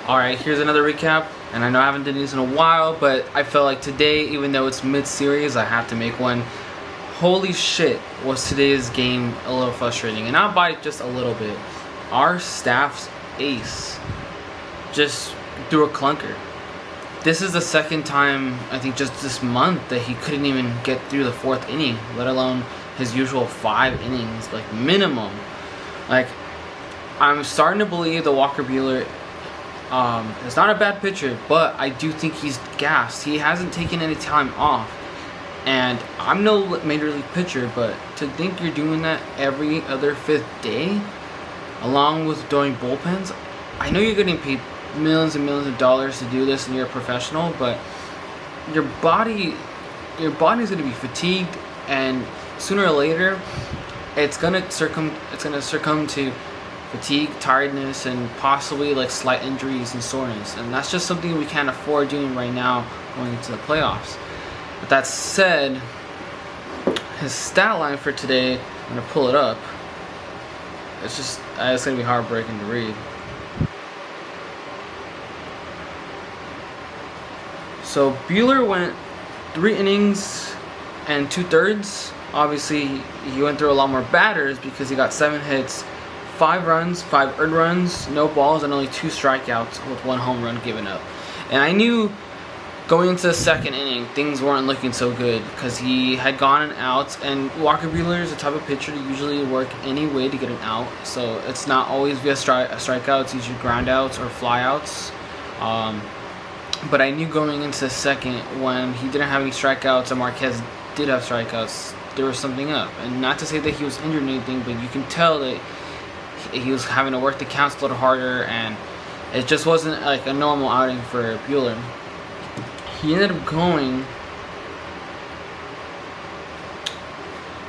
Alright, here's another recap, and I know I haven't done these in a while, but I felt like today, even though it's mid-series, I have to make one. Holy shit, was today's game a little frustrating, and not by just a little bit. Our staff's ace just threw a clunker. This is the second time, I think just this month, that he couldn't even get through the 4th inning, let alone his usual 5 innings, like minimum. Like, I'm starting to believe that Walker Buehler is not a bad pitcher, but I do think he's gassed. He hasn't taken any time off. And I'm no major league pitcher, but to think you're doing that every other 5th day, along with doing bullpens, I know you're getting paid millions and millions of dollars to do this and you're a professional, but your body's going to be fatigued, and sooner or later it's going to succumb to fatigue, tiredness, and possibly like slight injuries and soreness, and that's just something we can't afford doing right now going into the playoffs. But that said, his stat line for today, I'm going to pull it up. It's going to be heartbreaking to read. So Buehler went 3 innings and 2/3. Obviously, he went through a lot more batters because he got 7 hits, 5 runs, 5 earned runs, no balls, and only 2 strikeouts with 1 home run given up. And I knew going into the 2nd inning, things weren't looking so good because he had gone and out, and Walker Buehler is the type of pitcher to usually work any way to get an out. So it's not always via strikeouts, it's usually groundouts or flyouts. But I knew going into the 2nd, when he didn't have any strikeouts and Marquez did have strikeouts, there was something up. And not to say that he was injured or anything, but you can tell that he was having to work the counts a little harder, and it just wasn't like a normal outing for Buehler. He ended up going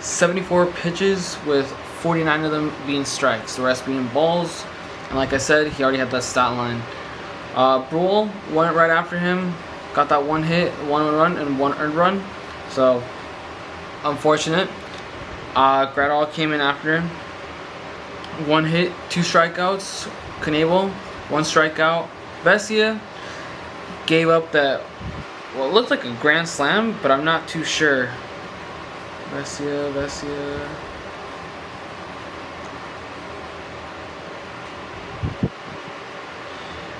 74 pitches with 49 of them being strikes, the rest being balls. And like I said, he already had that stat line. Brule went right after him, got that 1 hit, 1 run, and 1 earned run. So, unfortunate. Gradall came in after him. 1 hit, 2 strikeouts. Knebel, 1 strikeout. Vesia gave up that, well, it looked like a grand slam, but I'm not too sure. Vesia.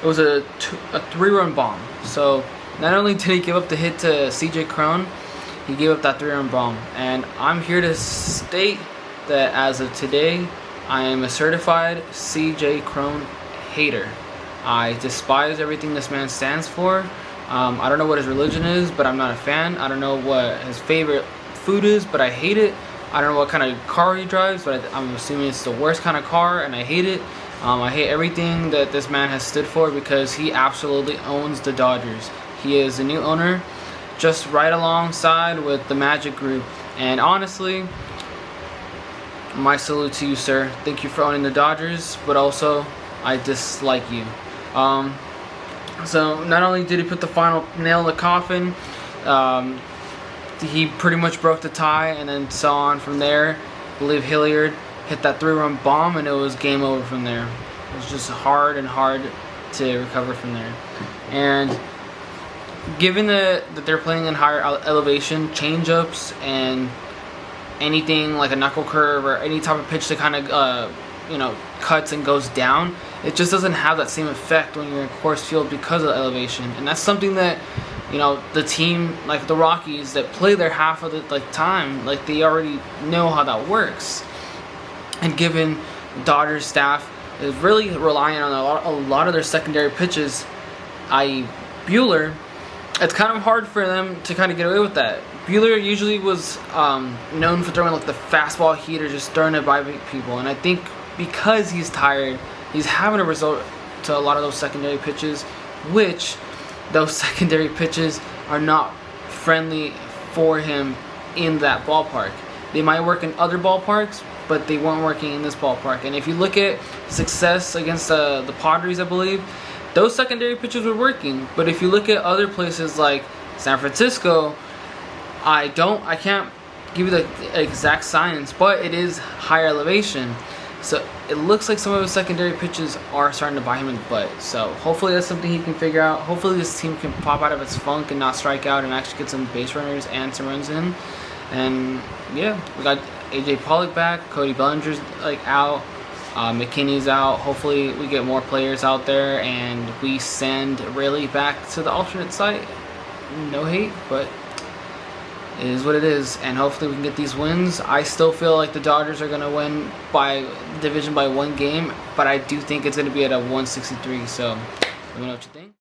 It was a 3-run bomb. So not only did he give up the hit to CJ Cron, he gave up that 3-run bomb. And I'm here to state that as of today, I am a certified CJ Cron hater. I despise everything this man stands for. I don't know what his religion is, but I'm not a fan. I don't know what his favorite food is, but I hate it. I don't know what kind of car he drives, but I'm assuming it's the worst kind of car, and I hate it. I hate everything that this man has stood for because he absolutely owns the Dodgers. He is the new owner, just right alongside with the Magic Group. And honestly, my salute to you, sir. Thank you for owning the Dodgers, but also I dislike you. So not only did he put the final nail in the coffin, he pretty much broke the tie and then saw on from there. I believe Hilliard hit that 3-run bomb, and it was game over from there. It was just hard to recover from there. And given that they're playing in higher elevation, change-ups and anything like a knuckle curve or any type of pitch that kind of cuts and goes down, it just doesn't have that same effect when you're in Coors Field because of the elevation. And that's something that the team like the Rockies that play their half of the time, like they already know how that works. And given Dodgers staff is really relying on a lot of their secondary pitches, i.e. Buehler, it's kind of hard for them to kind of get away with that. Buehler usually was known for throwing like the fastball heater, just throwing it by people. And I think because he's tired, he's having to resort to a lot of those secondary pitches, which those secondary pitches are not friendly for him in that ballpark. They might work in other ballparks, but they weren't working in this ballpark. And if you look at success against the Padres, I believe, those secondary pitches were working. But if you look at other places like San Francisco, I can't give you the exact science, but it is higher elevation. So it looks like some of his secondary pitches are starting to bite him in the butt. So hopefully that's something he can figure out. Hopefully this team can pop out of its funk and not strike out and actually get some base runners and some runs in. And yeah, we got AJ Pollock back, Cody Bellinger's out, McKinney's out. Hopefully we get more players out there and we send Rayleigh back to the alternate site. No hate, but it is what it is, and hopefully we can get these wins. I still feel like the Dodgers are going to win by division by 1 game, but I do think it's going to be at a 163, so let me know what you think.